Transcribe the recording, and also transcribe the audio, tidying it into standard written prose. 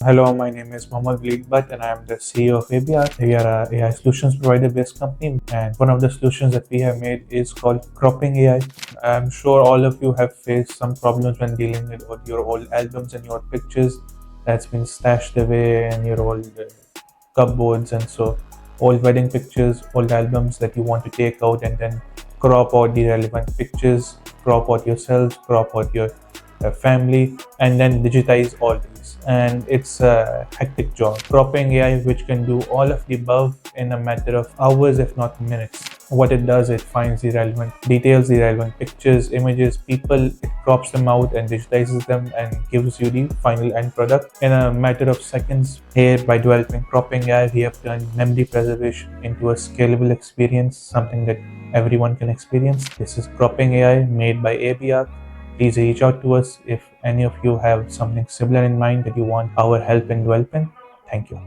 Hello, my name is Mohammed Bhat and I am the CEO of AB Ark. We are a AI solutions provider based company, and one of the solutions that we have made is called cropping AI. I'm sure all of you have faced some problems when dealing with your old albums and your pictures that's been stashed away in your old cupboards, and so old wedding pictures, old albums that you want to take out and then crop out the relevant pictures, crop out yourself, crop out your family, and then digitize all these. And it's a hectic job. Cropping AI, which can do all of the above in a matter of hours, if not minutes. What it does, it finds the relevant details, the relevant pictures, images, people, it crops them out and digitizes them and gives you the final end product in a matter of seconds. Here, by developing cropping AI, we have turned memory preservation into a scalable experience, something that everyone can experience. This is cropping AI made by AB Ark. Please reach out to us if any of you have something similar in mind that you want our help in developing. Thank you.